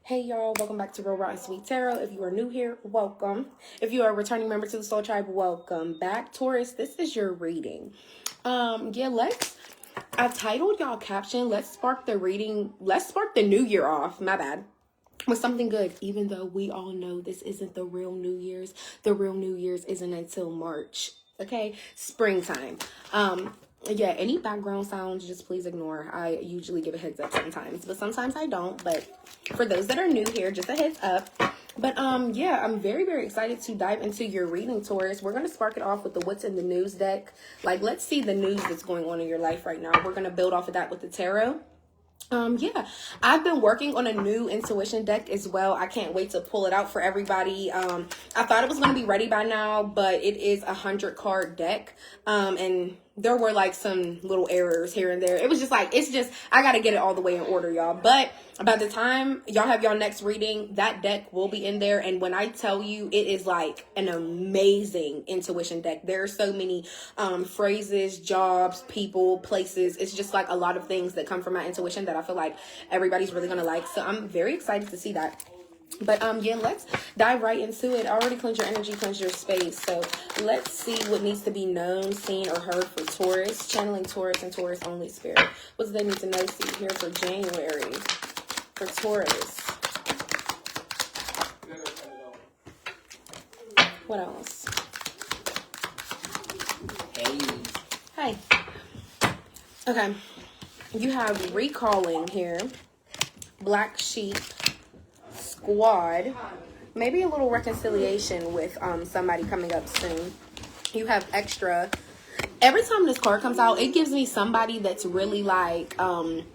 Hey y'all, welcome back to Real Raw and Sweet Tarot. If you are new here, welcome. If you are a returning member to the Soul Tribe, welcome back. Taurus, this is your reading. I titled y'all caption, let's spark the reading, let's spark the new year off, my bad, with something good, even though we all know this isn't the real New Year's. The real New Year's isn't until March, okay? Springtime. Yeah, any background sounds, just please ignore. I usually give a heads up sometimes, but sometimes I don't. But for those that are new here, just a heads up. But yeah, I'm very, very excited to dive into your reading, Taurus. We're going to spark it off with the What's in the News deck. Like, let's see the news that's going on in your life right now. We're going to build off of that with the tarot. Yeah, I've been working on a new intuition deck as well. I can't wait to pull it out for everybody. I thought it was going to be ready by now, but it is a 100 card deck. And there were like some little errors here and there. It was just like, I got to get it all the way in order, y'all. But by the time y'all have y'all next reading, that deck will be in there. And when I tell you, it is like an amazing intuition deck. There are so many phrases, jobs, people, places. It's just like a lot of things that come from my intuition that I feel like everybody's really going to like. So I'm very excited to see that. But yeah, let's dive right into it. I already cleansed your energy, cleansed your space. So let's see what needs to be known, seen, or heard for Taurus. Channeling Taurus and Taurus only spirit. What do they need to know, see, here for January for Taurus? What else? Hey. Okay. You have recalling here. Black sheep. Squad, maybe a little reconciliation with somebody coming up soon. You have extra. Every time this card comes out, it gives me somebody that's really like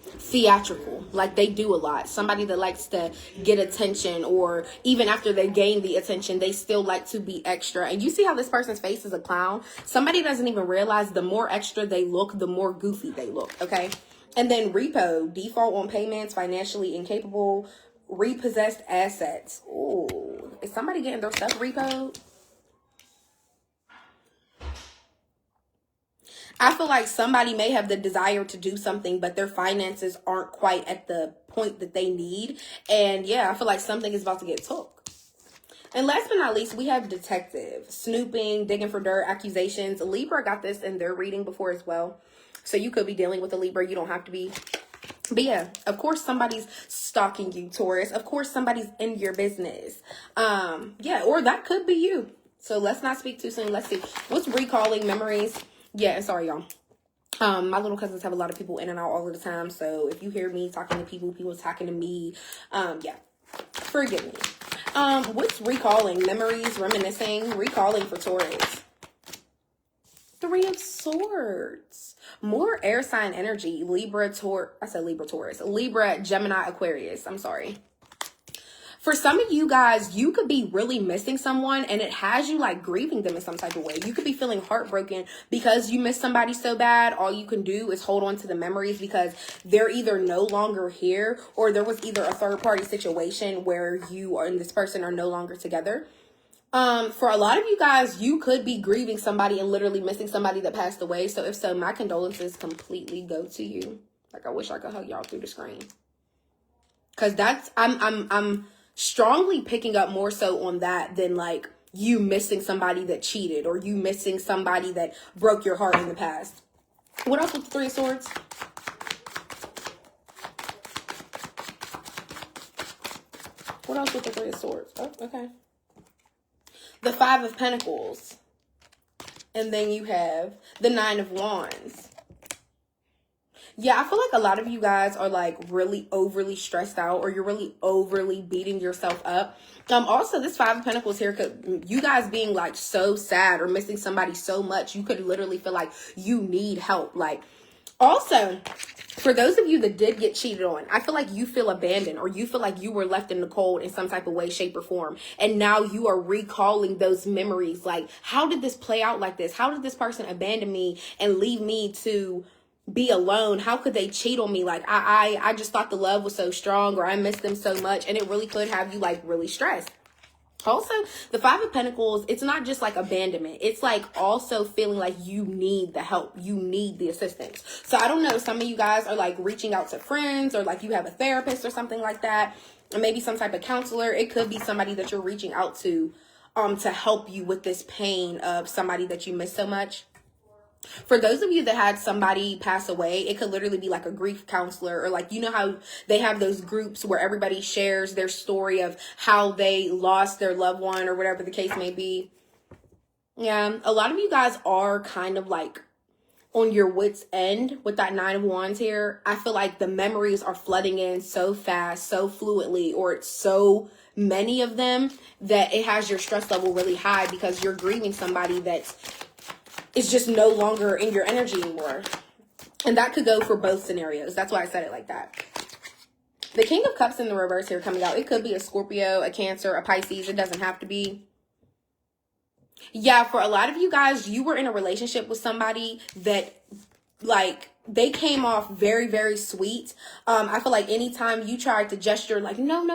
theatrical, like they do a lot. Somebody that likes to get attention, or even after they gain the attention, they still like to be extra. And you see how this person's face is a clown. Somebody doesn't even realize the more extra they look, the more goofy they look. Okay. And then repo, default on payments, financially incapable, repossessed assets. Ooh, is somebody getting their stuff repoed? I feel like somebody may have the desire to do something, but their finances aren't quite at the point that they need. And yeah, I feel like something is about to get took. And last but not least, we have detective, snooping, digging for dirt, accusations. Libra got this in their reading before as well. So you could be dealing with a Libra. You don't have to be. But yeah, of course somebody's stalking you, Taurus. Of course somebody's in your business. Yeah, or that could be you. So let's not speak too soon. Let's see. What's recalling memories? Yeah, sorry, y'all. My little cousins have a lot of people in and out all of the time. So if you hear me talking to people, people talking to me, yeah, forgive me. What's recalling? Memories, reminiscing, recalling for Taurus. 3 of Swords. More air sign energy. Libra, Taurus. Libra, Gemini, Aquarius. I'm sorry. For some of you guys, you could be really missing someone and it has you like grieving them in some type of way. You could be feeling heartbroken because you miss somebody so bad. All you can do is hold on to the memories because they're either no longer here or there was either a third party situation where you and this person are no longer together. For a lot of you guys, you could be grieving somebody and literally missing somebody that passed away. So if so, my condolences completely go to you. Like, I wish I could hug y'all through the screen. Cause I'm strongly picking up more so on that than like you missing somebody that cheated or you missing somebody that broke your heart in the past. What else with the 3 of Swords? What else with the 3 of Swords? Oh, okay. The 5 of Pentacles. And then you have the 9 of Wands. Yeah, I feel like a lot of you guys are like really overly stressed out or you're really overly beating yourself up. Also, this 5 of Pentacles here could, you guys being like so sad or missing somebody so much, you could literally feel like you need help. Like, also, for those of you that did get cheated on, I feel like you feel abandoned or you feel like you were left in the cold in some type of way, shape, or form. And now you are recalling those memories. Like, how did this play out like this? How did this person abandon me and leave me to be alone? How could they cheat on me? Like, I just thought the love was so strong or I missed them so much. And it really could have you like really stressed. Also, the Five of Pentacles, it's not just like abandonment. It's like also feeling like you need the help. You need the assistance. So I don't know. Some of you guys are like reaching out to friends, or like you have a therapist or something like that. Or maybe some type of counselor. It could be somebody that you're reaching out to help you with this pain of somebody that you miss so much. For those of you that had somebody pass away, it could literally be like a grief counselor, or like, you know how they have those groups where everybody shares their story of how they lost their loved one or whatever the case may be. Yeah, a lot of you guys are kind of like on your wit's end with that Nine of Wands here. I feel like the memories are flooding in so fast, so fluidly, or it's so many of them that it has your stress level really high because you're grieving somebody that's it's just no longer in your energy anymore. And that could go for both scenarios. That's why I said it like that. The King of Cups in the reverse here coming out. It could be a Scorpio, a Cancer, a Pisces. It doesn't have to be. Yeah, for a lot of you guys, you were in a relationship with somebody that, like, they came off very, very sweet. I feel like anytime you tried to gesture like, no,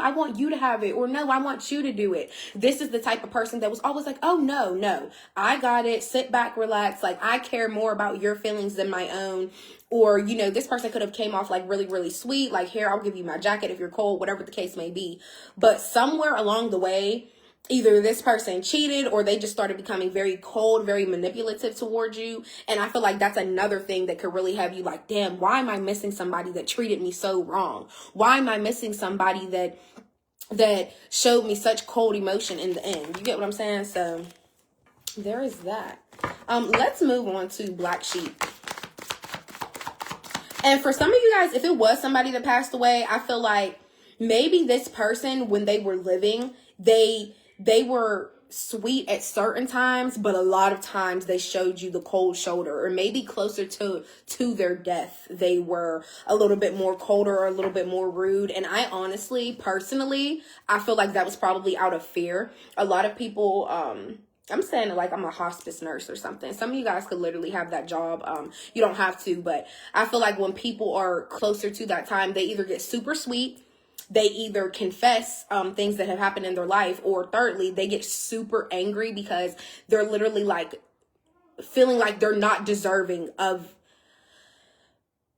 I want you to have it, or no, I want you to do it. This is the type of person that was always like, oh, no, I got it. Sit back, relax. Like, I care more about your feelings than my own. Or, you know, this person could have came off like really, really sweet. Like, here, I'll give you my jacket if you're cold, whatever the case may be. But somewhere along the way, either this person cheated or they just started becoming very cold, very manipulative towards you. And I feel like that's another thing that could really have you like, damn, why am I missing somebody that treated me so wrong? Why am I missing somebody that showed me such cold emotion in the end? You get what I'm saying? So there is that. Let's move on to Black Sheep. And for some of you guys, if it was somebody that passed away, I feel like maybe this person, when they were living, they were sweet at certain times, but a lot of times they showed you the cold shoulder, or maybe closer to their death, they were a little bit more colder or a little bit more rude. And I honestly, personally, I feel like that was probably out of fear. A lot of people, I'm saying it like I'm a hospice nurse or something. Some of you guys could literally have that job. You don't have to, but I feel like when people are closer to that time, they either get super sweet, they either confess things that have happened in their life, or thirdly, they get super angry because they're literally like feeling like they're not deserving of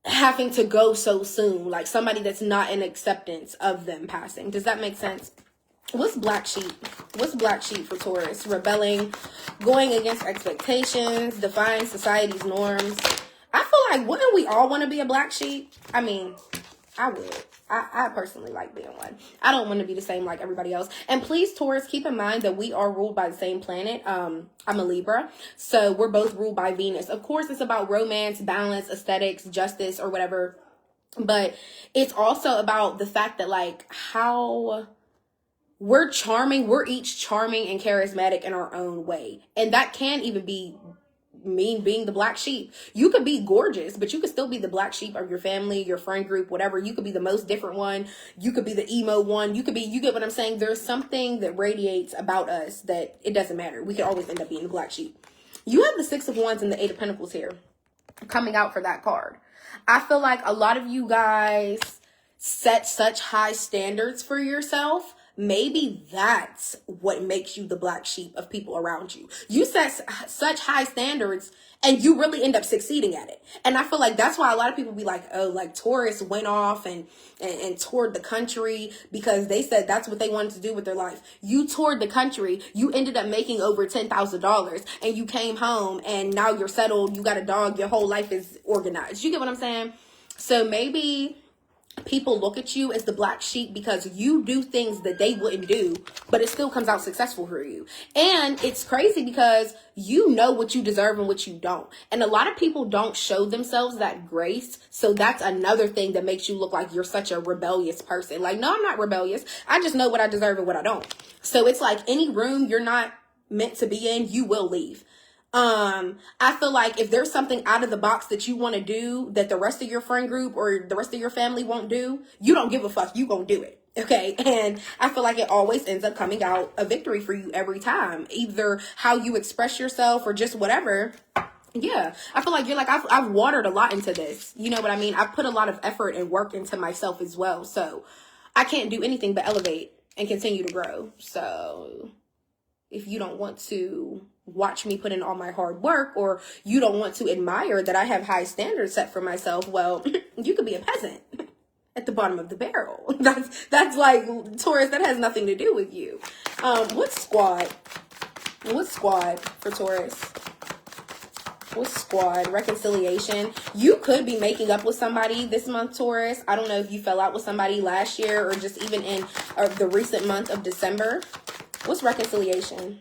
having to go so soon. Like somebody that's not in acceptance of them passing. Does that make sense? What's Black Sheep? What's Black Sheep for Taurus? Rebelling, going against expectations, defying society's norms. I feel like, wouldn't we all want to be a black sheep? I mean, I would. I personally like being one. I don't want to be the same like everybody else. And please, Taurus, keep in mind that we are ruled by the same planet. I'm a Libra, so we're both ruled by Venus. Of course, it's about romance, balance, aesthetics, justice, or whatever. But it's also about the fact that, like, how we're charming. We're each charming and charismatic in our own way. And that can even be mean being the black sheep. You could be gorgeous, but you could still be the black sheep of your family, your friend group, whatever. You could be the most different one. You could be the emo one. You get what I'm saying? There's something that radiates about us that it doesn't matter. We could always end up being the black sheep. You have the Six of Wands and the Eight of Pentacles here coming out for that card. I feel like a lot of you guys set such high standards for yourself. Maybe that's what makes you the black sheep of people around you. You set such high standards and you really end up succeeding at it. And I feel like that's why a lot of people be like, oh, like Taurus went off and toured the country because they said that's what they wanted to do with their life. You toured the country. You ended up making over $10,000 and you came home and now you're settled. You got a dog. Your whole life is organized. You get what I'm saying? So maybe people look at you as the black sheep because you do things that they wouldn't do, but it still comes out successful for you. And it's crazy because you know what you deserve and what you don't. And a lot of people don't show themselves that grace. So that's another thing that makes you look like you're such a rebellious person. Like, no, I'm not rebellious. I just know what I deserve and what I don't. So it's like any room you're not meant to be in, you will leave. I feel like if there's something out of the box that you want to do that the rest of your friend group or the rest of your family won't do, you don't give a fuck. You gonna do it. Okay. And I feel like it always ends up coming out a victory for you every time, either how you express yourself or just whatever. Yeah. I feel like you're like, I've watered a lot into this. You know what I mean? I've put a lot of effort and work into myself as well. So I can't do anything but elevate. and continue to grow. So if you don't want to watch me put in all my hard work, or you don't want to admire that I have high standards set for myself, well, you could be a peasant at the bottom of the barrel. That's like, Taurus, that has nothing to do with you. What's squad for Taurus? What's squad? Reconciliation. You could be making up with somebody this month, Taurus. I don't know if you fell out with somebody last year or just even in the recent month of December. What's reconciliation?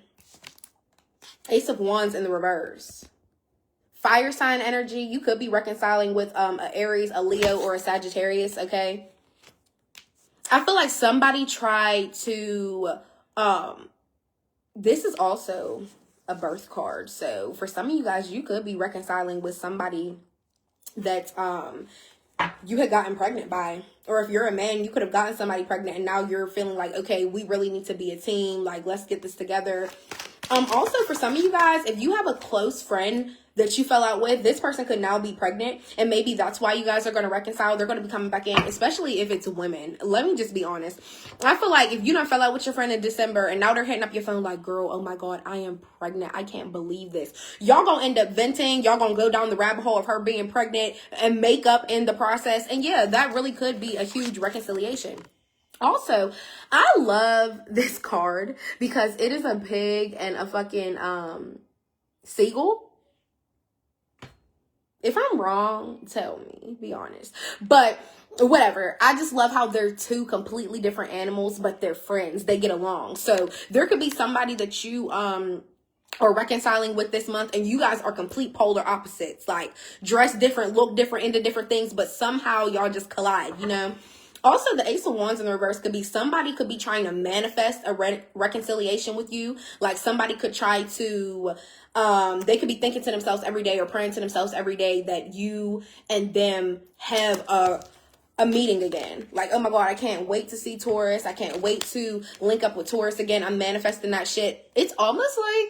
Ace of Wands in the reverse. Fire sign energy. You could be reconciling with a Aries, a Leo, or a Sagittarius, okay? I feel like somebody tried to... this is also a birth card. So for some of you guys, you could be reconciling with somebody that you had gotten pregnant by. Or if you're a man, you could have gotten somebody pregnant and now you're feeling like, okay, we really need to be a team. Like, let's get this together. Also, for some of you guys, if you have a close friend that you fell out with, this person could now be pregnant. And maybe that's why you guys are going to reconcile. They're going to be coming back in, especially if it's women. Let me just be honest. I feel like if you don't fell out with your friend in December and now they're hitting up your phone like, girl, oh my God, I am pregnant. I can't believe this. Y'all going to end up venting. Y'all going to go down the rabbit hole of her being pregnant and make up in the process. And yeah, that really could be a huge reconciliation. Also, I love this card because it is a pig and a fucking seagull. If I'm wrong, tell me, be honest. But whatever. I just love how they're two completely different animals, but they're friends. They get along. So there could be somebody that you are reconciling with this month and you guys are complete polar opposites. Like, dress different, look different, into different things, but somehow y'all just collide, you know? Also, the Ace of Wands in the reverse could be somebody could be trying to manifest a reconciliation with you. Like, somebody could try to, they could be thinking to themselves every day or praying to themselves every day that you and them have a meeting again. Like, oh my God, I can't wait to see Taurus. I can't wait to link up with Taurus again. I'm manifesting that shit. It's almost like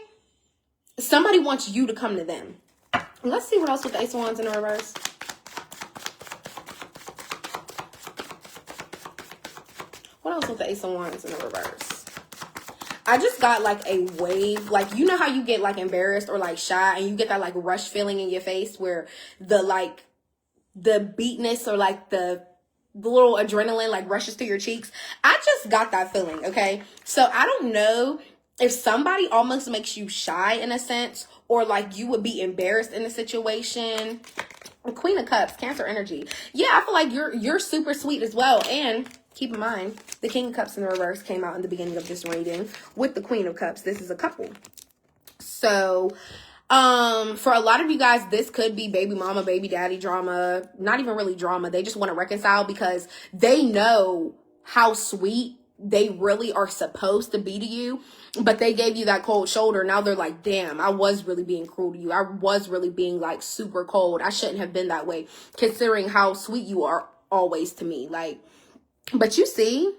somebody wants you to come to them. Let's see what else with the Ace of Wands in the reverse. What else with the Ace of Wands in the reverse? I just got like a wave. Like, you know how you get like embarrassed or like shy and you get that like rush feeling in your face where the like the beatness or like the little adrenaline like rushes to your cheeks. I just got that feeling, okay? So I don't know if somebody almost makes you shy in a sense, or like you would be embarrassed in a situation. Queen of Cups, Cancer energy. Yeah, I feel like you're super sweet as well. And keep in mind, the King of Cups in the reverse came out in the beginning of this reading with the Queen of Cups. This is a couple. So, for a lot of you guys, this could be baby mama, baby daddy drama. Not even really drama. They just want to reconcile because they know how sweet they really are supposed to be to you, but they gave you that cold shoulder. Now they're like, damn, I was really being cruel to you. I was really being like super cold. I shouldn't have been that way, considering how sweet you are always to me. Like, but you see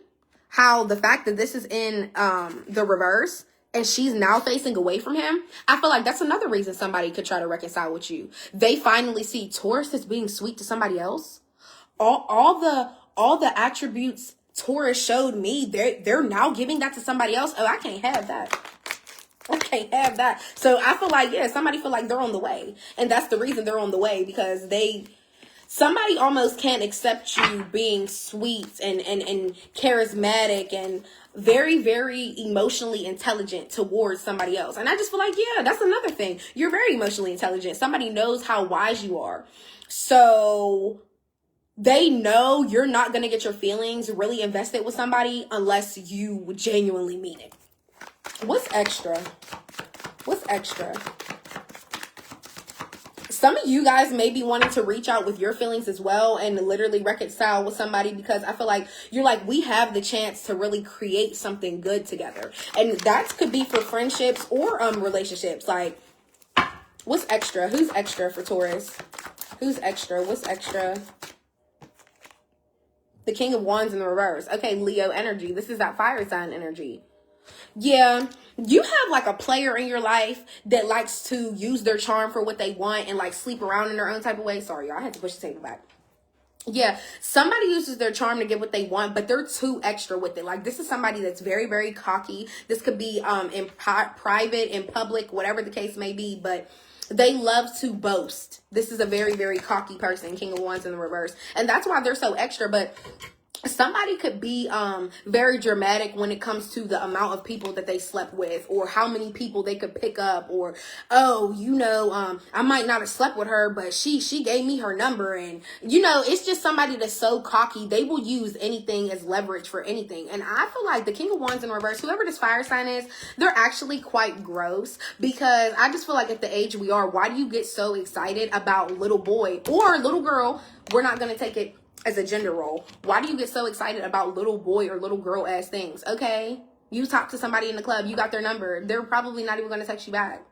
how the fact that this is in the reverse and she's now facing away from him, I feel like that's another reason somebody could try to reconcile with you. They finally see Taurus as being sweet to somebody else. All the attributes Taurus showed me, they're now giving that to somebody else. Oh, I can't have that. I can't have that. So I feel like, yeah, somebody feel like they're on the way. And that's the reason they're on the way, because somebody almost can't accept you being sweet and charismatic and very, very emotionally intelligent towards somebody else. And I just feel like, yeah, that's another thing. You're very emotionally intelligent. Somebody knows how wise you are. So they know you're not going to get your feelings really invested with somebody unless you genuinely mean it. What's extra? What's extra? Some of you guys may be wanting to reach out with your feelings as well and literally reconcile with somebody, because I feel like you're like, we have the chance to really create something good together. And that could be for friendships or relationships. Like, what's extra? Who's extra for Taurus? Who's extra? What's extra? The King of Wands in the reverse. Okay, Leo energy. This is that fire sign energy. Yeah, you have like a player in your life that likes to use their charm for what they want and like sleep around in their own type of way. Sorry, y'all, I had to push the table back. Yeah, somebody uses their charm to get what they want, but they're too extra with it. Like, this is somebody that's very, very cocky. This could be in private, in public, whatever the case may be, but they love to boast. This is a very, very cocky person, King of Wands in the reverse. And that's why they're so extra, but somebody could be very dramatic when it comes to the amount of people that they slept with, or how many people they could pick up, or oh, I might not have slept with her, but she gave me her number. And it's just somebody that's so cocky, they will use anything as leverage for anything. And I feel like the King of Wands in reverse, whoever this fire sign is, they're actually quite gross, because I just feel like at the age we are, why do you get so excited about little boy or little girl? We're not going to take it as a gender role. Why do you get so excited about little boy or little girl ass things? Okay, you talk to somebody in the club, you got their number, they're probably not even going to text you back.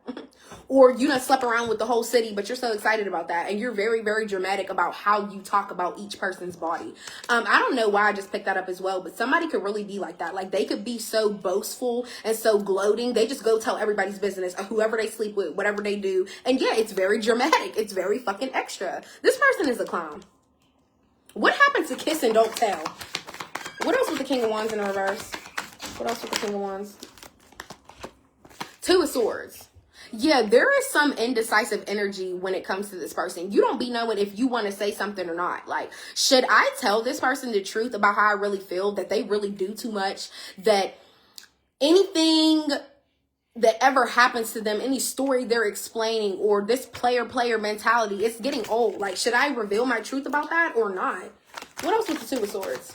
Or you done slept around with the whole city, but you're so excited about that, and you're very, very dramatic about how you talk about each person's body. I don't know why I just picked that up as well, but somebody could really be like that. Like, they could be so boastful and so gloating, they just go tell everybody's business, whoever they sleep with, whatever they do. And yeah, it's very dramatic, it's very fucking extra. This person is a clown. What happened to kiss and don't tell? What else with the King of Wands in reverse? What else with the King of Wands? Two of Swords. Yeah, there is some indecisive energy when it comes to this person. You don't be knowing if you want to say something or not. Like, should I tell this person the truth about how I really feel, that they really do too much, that anything that ever happens to them, any story they're explaining, or this player mentality, it's getting old. Like, should I reveal my truth about that or not? What else with the Two of Swords?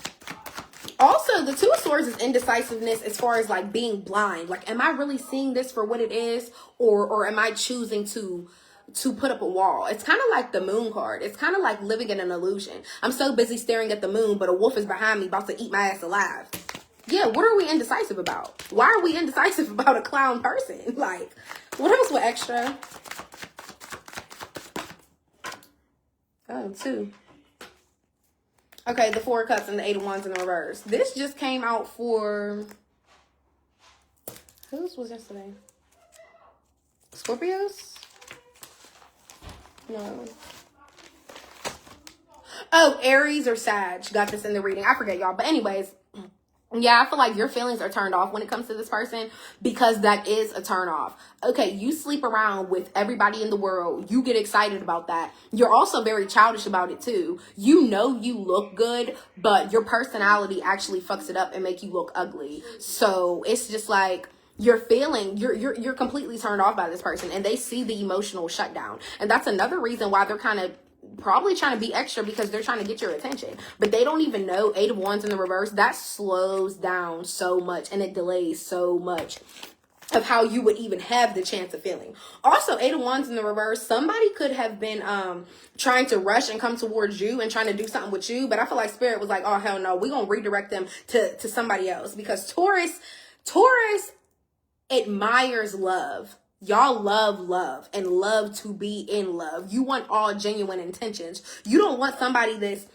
Also, the Two of Swords is indecisiveness as far as like being blind. Like, am I really seeing this for what it is, or am I choosing to put up a wall? It's kind of like the Moon card. It's kind of like living in an illusion. I'm so busy staring at the moon, but a wolf is behind me about to eat my ass alive. Yeah, what are we indecisive about? Why are we indecisive about a clown person? Like, what else with extra? Oh, two. Okay, the Four of Cups and the Eight of Wands in the reverse. This just came out for... Whose was yesterday? Scorpios? No. Oh, Aries or Sag got this in the reading. I forget, y'all. But anyways... Yeah, I feel like your feelings are turned off when it comes to this person, because that is a turn off. Okay, you sleep around with everybody in the world. You get excited about that. You're also very childish about it too. You know you look good, but your personality actually fucks it up and make you look ugly. So it's just like you're completely turned off by this person, and they see the emotional shutdown. And that's another reason why they're kind of probably trying to be extra, because they're trying to get your attention, but they don't even know. Eight of Wands in the reverse, that slows down so much, and it delays so much of how you would even have the chance of feeling. Also, Eight of Wands in the reverse, somebody could have been trying to rush and come towards you and trying to do something with you, but I feel like Spirit was like, oh hell no, we're gonna redirect them to somebody else, because Taurus admires love. Y'all love and love to be in love. You want all genuine intentions. You don't want somebody that's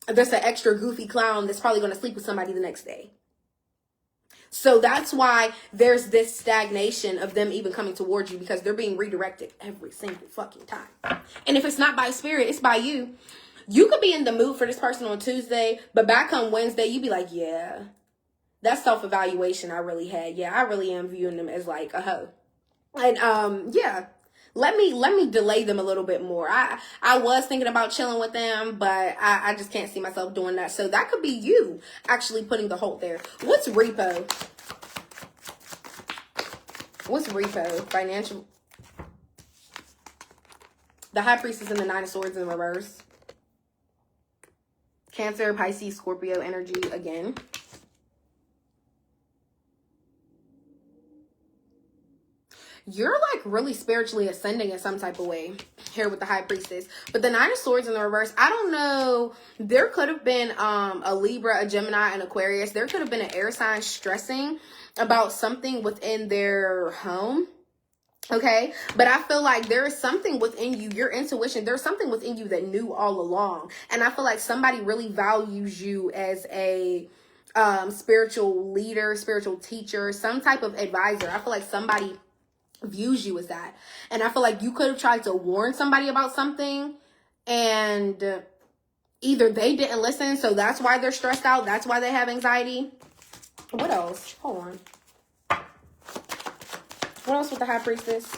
an extra goofy clown that's probably going to sleep with somebody the next day. So that's why there's this stagnation of them even coming towards you, because they're being redirected every single fucking time. And if it's not by Spirit, it's by you. You could be in the mood for this person on Tuesday, but back on Wednesday, you be like, yeah, that self-evaluation I really had. Yeah, I really am viewing them as like a hoe. And yeah, let me delay them a little bit more. I was thinking about chilling with them, but I just can't see myself doing that. So that could be you actually putting the hold there. What's repo? What's repo? Financial. The High Priestess and the Nine of Swords in reverse. Cancer, Pisces, Scorpio energy again. You're like really spiritually ascending in some type of way here with the High Priestess. But the Nine of Swords in the reverse, I don't know. There could have been a Libra, a Gemini, an Aquarius. There could have been an air sign stressing about something within their home. Okay, but I feel like there is something within you, your intuition, there's something within you that knew all along. And I feel like somebody really values you as a spiritual leader, spiritual teacher, some type of advisor. I feel like somebody views you as that. And I feel like you could have tried to warn somebody about something, and Either they didn't listen, so that's why they're stressed out. That's why they have anxiety. What else? Hold on. What else with the High Priestess?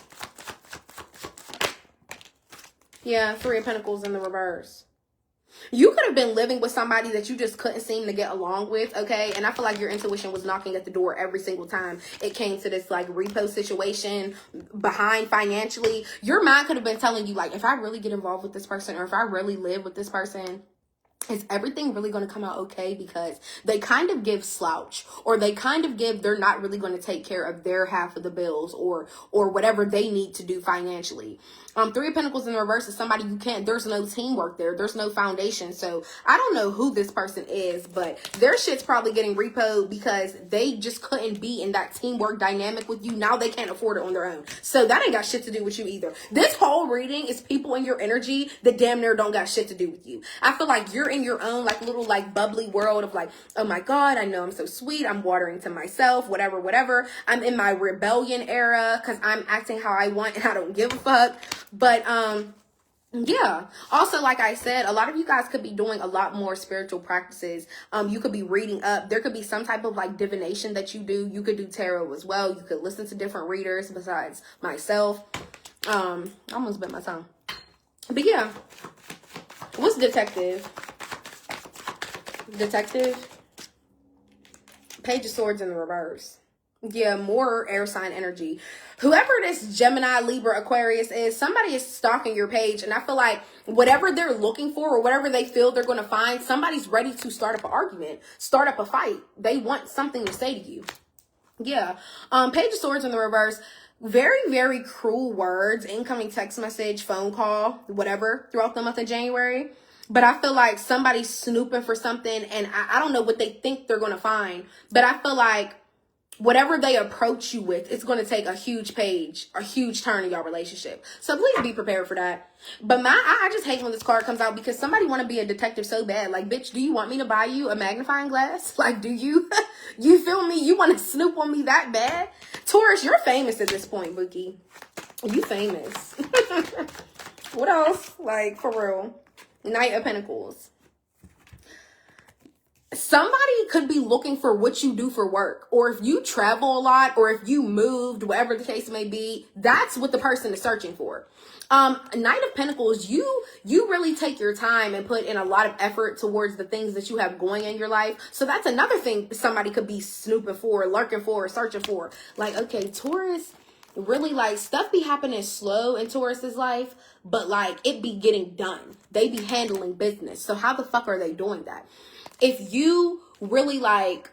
Yeah, Three of Pentacles in the reverse. You could have been living with somebody that you just couldn't seem to get along with, okay? And I feel like your intuition was knocking at the door every single time it came to this, like, repo situation, behind financially. Your mind could have been telling you, like, if I really get involved with this person, or if I really live with this person, is everything really going to come out okay? Because they kind of give slouch, or they kind of give, they're not really going to take care of their half of the bills, or whatever they need to do financially. Three of Pentacles in the reverse is somebody you can't, there's no teamwork there. There's no foundation. So I don't know who this person is, but their shit's probably getting repoed because they just couldn't be in that teamwork dynamic with you. Now they can't afford it on their own. So that ain't got shit to do with you either. This whole reading is people in your energy that damn near don't got shit to do with you. I feel like you're in your own, like, little, like, bubbly world of, like, oh my God, I know I'm so sweet. I'm watering to myself, whatever. I'm in my rebellion era because I'm acting how I want and I don't give a fuck. But, yeah. Also, like I said, a lot of you guys could be doing a lot more spiritual practices. You could be reading up. There could be some type of, like, divination that you do. You could do tarot as well. You could listen to different readers besides myself. I almost bit my tongue. But yeah. What's detective? Detective? Page of Swords in the reverse. Yeah, more air sign energy. Whoever this Gemini, Libra, Aquarius is, somebody is stalking your page. And I feel like whatever they're looking for, or whatever they feel they're going to find, somebody's ready to start up an argument, start up a fight. They want something to say to you. Yeah. Page of Swords in the reverse. Very, very cruel words, incoming text message, phone call, whatever, throughout the month of January. But I feel like somebody's snooping for something, and I don't know what they think they're going to find. But I feel like whatever they approach you with, it's going to take a huge turn in your relationship. So please be prepared for that. But I just hate when this card comes out, because somebody want to be a detective so bad. Like, bitch, do you want me to buy you a magnifying glass? Like, do you? You feel me? You want to snoop on me that bad? Taurus, you're famous at this point, Bookie. You famous. What else? Like, for real. Knight of Pentacles. Somebody could be looking for what you do for work, or if you travel a lot, or if you moved, whatever the case may be, that's what the person is searching for. Knight of Pentacles, you really take your time and put in a lot of effort towards the things that you have going in your life. So that's another thing somebody could be snooping for, lurking for, searching for. Like, okay, Taurus, really, like, stuff be happening slow in Taurus's life, but, like, it be getting done. They be handling business. So how the fuck are they doing that? If you really, like,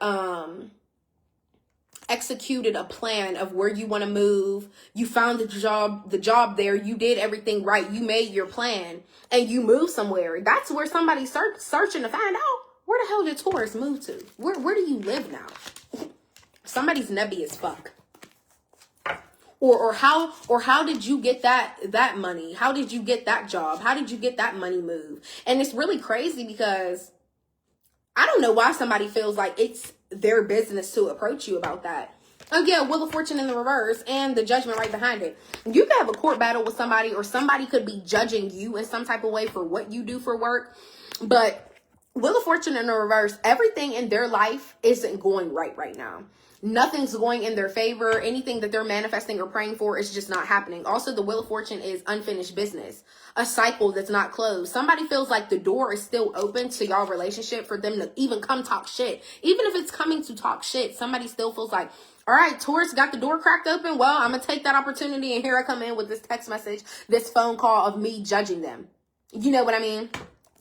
executed a plan of where you want to move, you found the job there, you did everything right, you made your plan, and you move somewhere, that's where somebody's searching to find out, where the hell did Taurus move to? Where do you live now? Somebody's nebby as fuck. Or how did you get that money? How did you get that job? How did you get that money move? And it's really crazy because I don't know why somebody feels like it's their business to approach you about that. Oh yeah, Wheel of Fortune in the reverse and the Judgment right behind it. You could have a court battle with somebody, or somebody could be judging you in some type of way for what you do for work. But Wheel of Fortune in the reverse, everything in their life isn't going right now. Nothing's going in their favor. Anything that they're manifesting or praying for is just not happening. Also, the Wheel of Fortune is unfinished business, a cycle that's not closed. Somebody feels like the door is still open to y'all relationship for them to even come talk shit. Even if it's coming to talk shit, somebody still feels like, all right, Taurus got the door cracked open. Well, I'm going to take that opportunity, and here I come in with this text message, this phone call of me judging them. You know what I mean?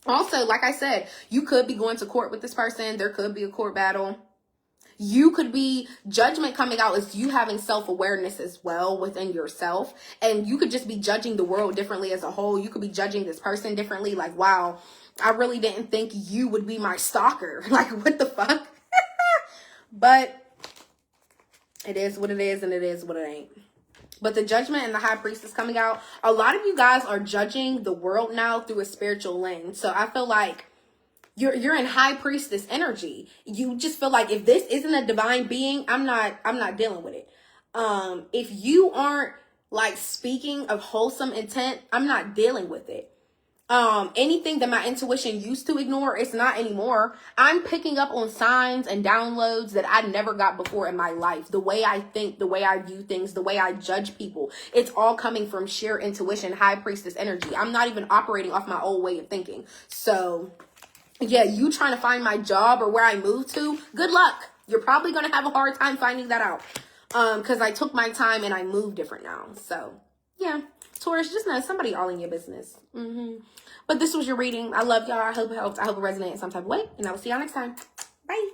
Also, like I said, you could be going to court with this person. There could be a court battle. You could be, judgment coming out is you having self-awareness as well within yourself. And you could just be judging the world differently as a whole. You could be judging this person differently. Like, wow, I really didn't think you would be my stalker. Like, what the fuck? But it is what it is, and it is what it ain't. But the Judgment and the High Priestess coming out. A lot of you guys are judging the world now through a spiritual lens. So I feel like you're in High Priestess energy. You just feel like if this isn't a divine being, I'm not dealing with it. If you aren't like speaking of wholesome intent, I'm not dealing with it. Anything that my intuition used to ignore, it's not anymore. I'm picking up on signs and downloads that I never got before in my life. The way I think, the way I view things, the way I judge people, it's all coming from sheer intuition, high priestess energy. I'm not even operating off my old way of thinking. So yeah, you trying to find my job or where I moved to, good luck. You're probably going to have a hard time finding that out. Because I took my time and I moved different now. So yeah, Taurus, just know somebody all in your business. But this was your reading. I love y'all. I hope it helped. I hope it resonated in some type of way. And I will see y'all next time. Bye.